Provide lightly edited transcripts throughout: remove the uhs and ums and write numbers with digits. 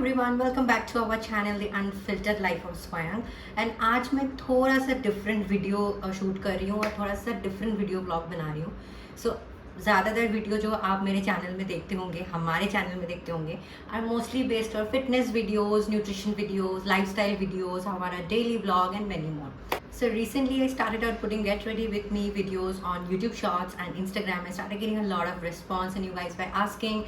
Everyone, welcome back to our channel the unfiltered life of Swayam. And आज मैं थोड़ा सा डिफरेंट वीडियो शूट कर रही हूँ और थोड़ा सा डिफरेंट वीडियो ब्लॉग बना रही हूँ। सो ज़्यादातर वीडियो जो आप मेरे चैनल में देखते होंगे, हमारे चैनल में देखते होंगे, are mostly based on fitness videos, nutrition videos, lifestyle videos, हमारा daily blog and many more. So recently I started out putting get ready with me videos on YouTube Shorts and Instagram. I started getting a lot of response and you guys were asking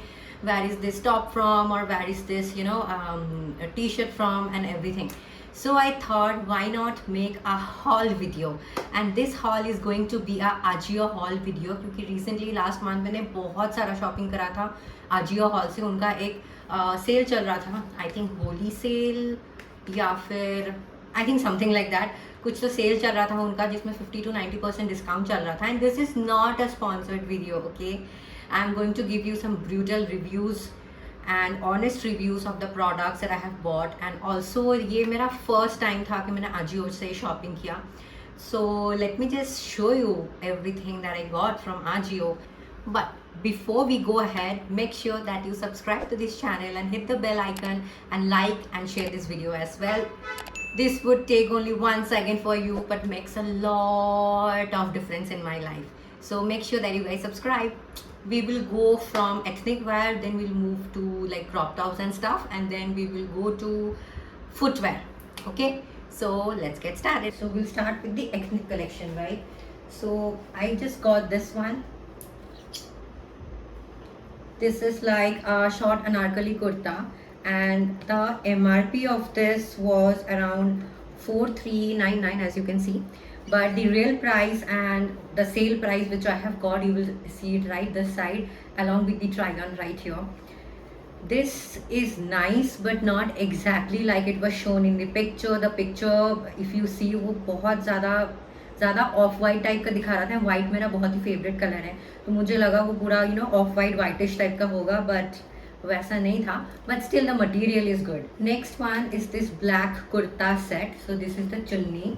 where is this top from or where is this a t-shirt from and everything. So I thought why not make a haul video, and this haul is going to be a Ajio haul video क्योंकि recently last month मैंने बहुत सारा shopping करा था Ajio haul से. उनका एक cell चल रहा था, I think होली सेल या फिर I think something like that. कुछ तो सेल चल रहा था उनका जिसमें 50 to 90% डिस्काउंट चल रहा था. And this is not a sponsored video, okay. I am going to give you some brutal reviews and honest reviews of the products that I have bought. And also ये मेरा first time था कि मैंने आजियो से shopping किया. So let me just show you everything that I got from Ajio. But before we go ahead, make sure that you subscribe to this channel and hit the bell icon and like and share this video as well. This would take only 1 second for you but makes a lot of difference in my life. So make sure that you guys subscribe. We will go from ethnic wear, then we'll move to like crop tops and stuff, and then we will go to footwear. Okay, so let's get started. So we'll start with the ethnic collection, right? So I just got this one. This is like a short anarkali kurta, and the MRP of this was around 4399 as you can see, but the real price and the sale price which I have got, you will see it right this side along with the try-on right here. This is nice but not exactly like it was shown in the picture. The picture if you see वो बहुत ज़्यादा of white type का दिखा रहा था. White मेरा बहुत ही favourite colour है, तो मुझे लगा वो पूरा ऑफ वाइट वाइटिश टाइप का होगा, बट वैसा नहीं था. But still the material is good. Next one is this black kurta set. So this is the chunni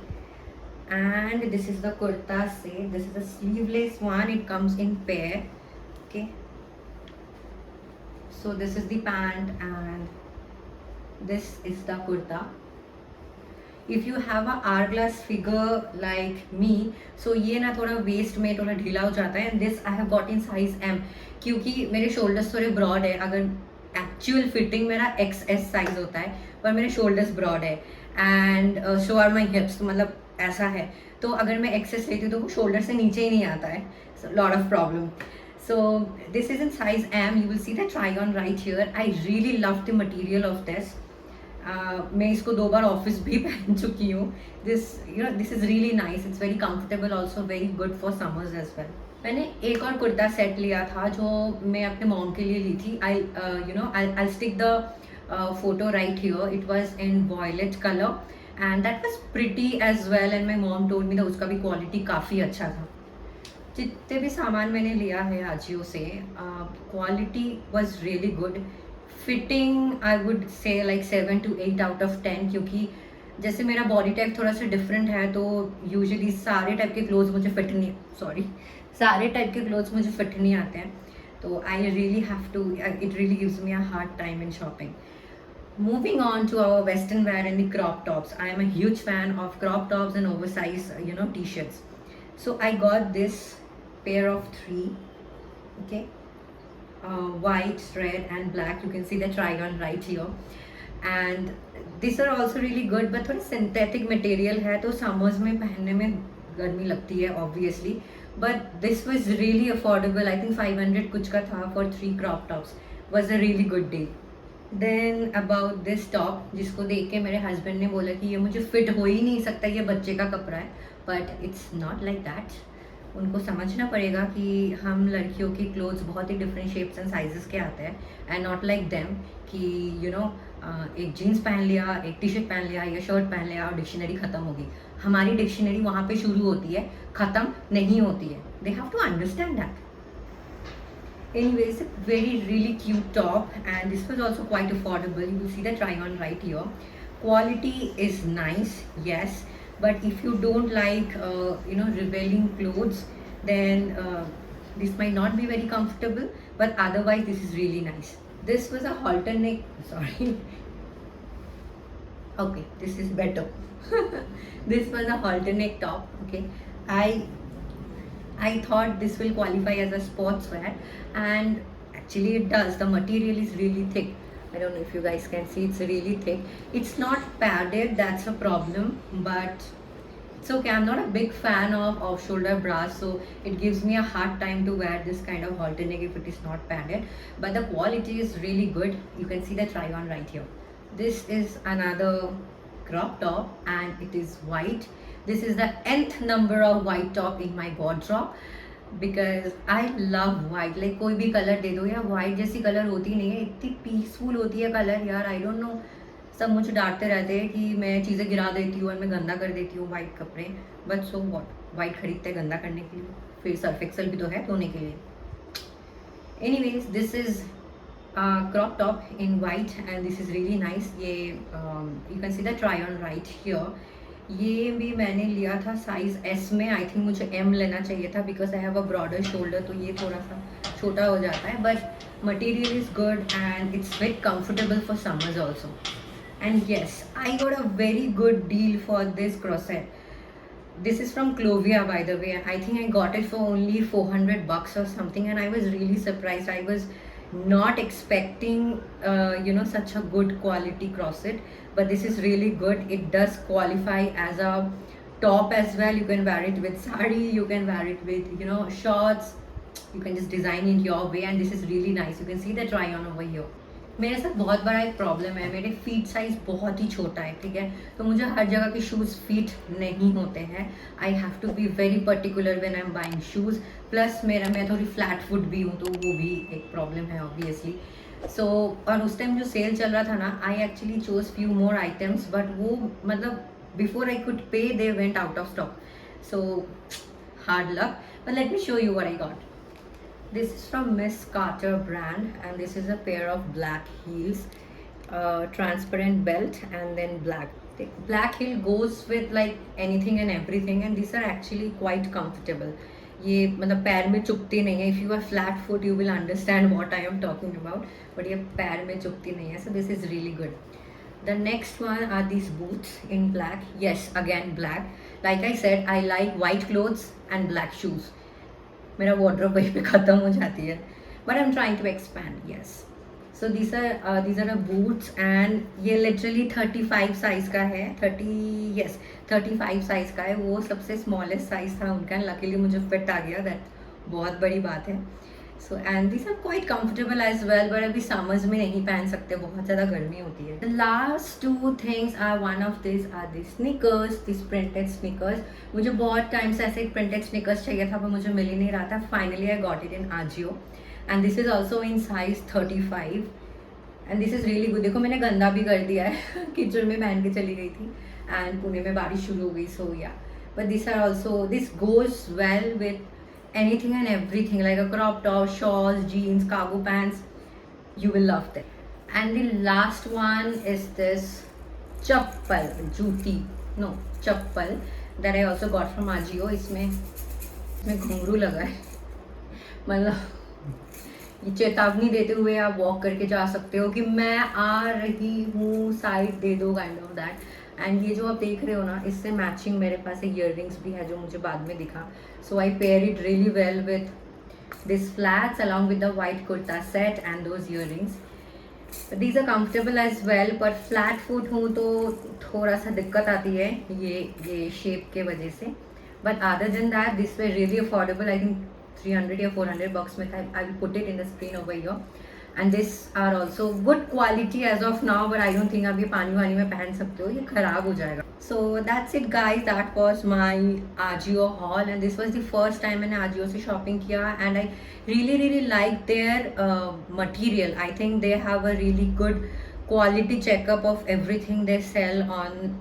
and this is the kurta set. This is the sleeveless one. It comes in pair. Okay, so this is the pant and this is the kurta. If you have a hourglass figure like me, so ये ना थोड़ा waste में थोड़ा ढीला हो जाता है. And this I have got in size M क्योंकि मेरे शोल्डर्स थोड़े ब्रॉड है. अगर एक्चुअल फिटिंग मेरा XS साइज होता है पर मेरे शोल्डर्स ब्रॉड है and so are my hips, मतलब ऐसा है. तो अगर मैं XS लेती हूँ तो वो शोल्डर से नीचे ही नहीं आता है. Lot of problem. So this is in size M. You will see the try on right here. I really love the material of this. मैं इसको 2 बार ऑफिस भी पहन चुकी हूँ. This is really nice. It's very comfortable, also very good for summers as well. मैंने एक और kurta set लिया था जो मैं अपने मॉम के लिए ली थी. I stick the photo right here. It was in violet colour and that was pretty as well and my mom told me that उसका भी क्वालिटी काफ़ी अच्छा था. जितने भी सामान मैंने लिया है आजियो से, quality was really good. Fitting I would say like 7 to 8 out of 10, क्योंकि जैसे मेरा बॉडी टाइप थोड़ा सा डिफरेंट है तो यूजुअली सारे टाइप के क्लोथ्स मुझे फिट नहीं आते हैं. तो I really have to, it really gives me a hard time in shopping. Moving on to our western wear and the crop tops. I am a huge fan of crop tops and oversized t-shirts. So I got this pair of 3. Okay, white, red and black. You can see the try on right here, and these are also really good, but थोड़ी synthetic material है तो summers में पहनने में गर्मी लगती है obviously, but this was really affordable. I think 500 कुछ का था for 3 crop tops. Was a really good deal. Then about this top, जिसको देख के मेरे husband ने बोला कि ये मुझे fit हो ही नहीं सकता, ये बच्चे का कपड़ा है, but it's not like that. उनको समझना पड़ेगा कि हम लड़कियों की क्लोथ्स बहुत ही डिफरेंट शेप्स एंड साइजेस के आते हैं, एंड नॉट लाइक देम कि एक जीन्स पहन लिया, एक टी शर्ट पहन लिया या शर्ट पहन लिया और डिक्शनरी ख़त्म होगी. हमारी डिक्शनरी वहाँ पे शुरू होती है, ख़त्म नहीं होती है. They have to understand that. Anyways, a very really cute top, and this was also quite affordable. You will see the try on right here. Quality is nice, yes, but if you don't like revealing clothes, then this might not be very comfortable, but otherwise this is really nice. This was a halter neck, sorry, Okay, this is better. This was a halter-neck top. Okay, I I thought this will qualify as a sportswear, and actually it does. The material is really thick. I don't know if you guys can see, it's really thick. It's not padded, that's a problem, but it's okay. I'm not a big fan of off-shoulder bras, so it gives me a hard time to wear this kind of halter neck if it is not padded. But the quality is really good. You can see the try-on right here. This is another crop top, and it is white. This is the nth number of white top in my wardrobe because I love white. Like कोई भी colour दे दो यार, white जैसी colour होती नहीं है, इतनी peaceful होती है कलर यार. आई डोंट नो, सब मुझे डांटते रहते हैं कि मैं चीज़ें गिरा देती हूँ और मैं गंदा कर देती हूँ वाइट कपड़े. बट सो व्हाट, वाइट खरीदते हैं गंदा करने के लिए, फिर सर्फ एक्सेल भी तो है धोने के लिए. Anyways, this is crop top in white and this is really nice. ये you can see the try on right here. ये भी मैंने लिया था साइज S में. आई थिंक मुझे M लेना चाहिए था because I have a broader shoulder, तो ये थोड़ा सा छोटा हो जाता है. But material is good and it's very comfortable for summers also. And yes, I got a very good deal for this corset. This is from Clovia, by the way. I think I got it for only $400 or something, and I was really surprised. I was not expecting, such a good quality corset, but this is really good. It does qualify as a top as well. You can wear it with sari, you can wear it with, shorts. You can just design it your way, and this is really nice. You can see the try on over here. मेरे साथ बहुत बड़ा एक problem है, मेरे feet size बहुत ही छोटा है, ठीक है. तो मुझे हर जगह के शूज़ फिट नहीं होते हैं. I have to be very particular when I am buying shoes. Plus मैं थोड़ी फ्लैट फुट भी हूँ, तो वो भी एक प्रॉब्लम है ऑब्वियसली. सो और उस टाइम जो सेल चल रहा था ना, I actually chose few more items, but वो मतलब बिफोर आई कुड पे they went out of stock. So hard luck, but let me show you what I got. This is from Miss Carter brand, and this is a pair of black heels, transparent belt, and then black. The black heel goes with like anything and everything, and these are actually quite comfortable. ये मतलब पैर में चुभती नहीं है. If you are flat foot, you will understand what I am talking about. But ये पैर में चुभती नहीं है. So this is really good. The next one are these boots in black. Yes, again black. Like I said, I like white clothes and black shoes. मेरा wardrobe वहीं पे ख़त्म हो जाती है. But I am trying to expand. Yes, so these are boots, and ये literally 35 size का है. 35 साइज़ का है. वो सबसे स्मॉलेस्ट साइज़ था उनका, लकीली मुझे फिट आ गया. दैट बहुत बड़ी बात है. So and this are quite comfortable as well, but अभी समर्स में नहीं पहन सकते, बहुत ज़्यादा गर्मी होती है. The last two things are, one of this are this sneakers, this printed sneakers. मुझे बहुत टाइम से ऐसे प्रिंटेड स्नीकर्स चाहिए था, पर मुझे मिल ही नहीं रहा था. Finally I got it in Ajio, and this is also in size 35, and this is really good. देखो मैंने गंदा भी कर दिया है. किचन में पहन के चली गई थी, एंड पुणे में बारिश शुरू हो गई. So yeah, but this are also, this goes well with anything and everything, like a crop top, shorts, jeans, cargo pants. You will love them. And the last one is this chappal, chappal, that I also got from Ajio. इसमें घुंघरू लगा है. मतलब ये चेतावनी देते हुए आप वॉक करके जा सकते हो कि मैं आ रही हूँ, साइड दे दो, काइंड ऑफ दैट. एंड ये जो आप देख रहे हो ना, इससे मैचिंग मेरे पास एक ईयर रिंग्स भी है जो मुझे बाद में दिखा. So I pair it really well with this flats along with the white kurta set and those earrings. These are comfortable as well, पर फ्लैट फुट हूँ तो थोड़ा सा दिक्कत आती है ये शेप के वजह से. But other than that, this were really affordable. I think 300 या 400 bucks में था. I will put it in the screen over here. And this are also good quality as of now, but I don't think आप ये पानी वानी में पहन सकते हो, ये ख़राब हो जाएगा. So that's it guys, that was my Ajio haul, and this was the first time मैंने आजियो से शॉपिंग किया. And I really like their material. I think they have a really good quality checkup of everything they sell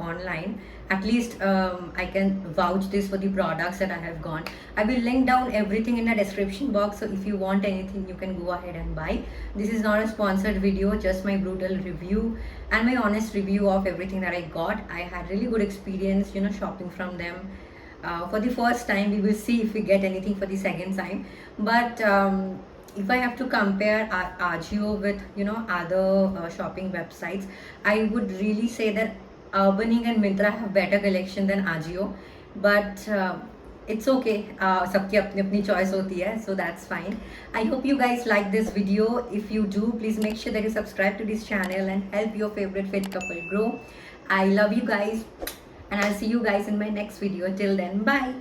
online. At least I can vouch this for the products that I have gone. I will link down everything in the description box, so if you want anything you can go ahead and buy. This is not a sponsored video, just my brutal review and my honest review of everything that I got. I had really good experience, shopping from them for the first time. We will see if we get anything for the second time, but if I have to compare Ajio with other shopping websites, I would really say that Urbaning and Myntra have better collection than Ajio, but it's okay. सबकी अपनी अपनी choice होती है, so that's fine. I hope you guys like this video. If you do, please make sure that you subscribe to this channel and help your favorite fit couple grow. I love you guys, and I'll see you guys in my next video. Till then, bye.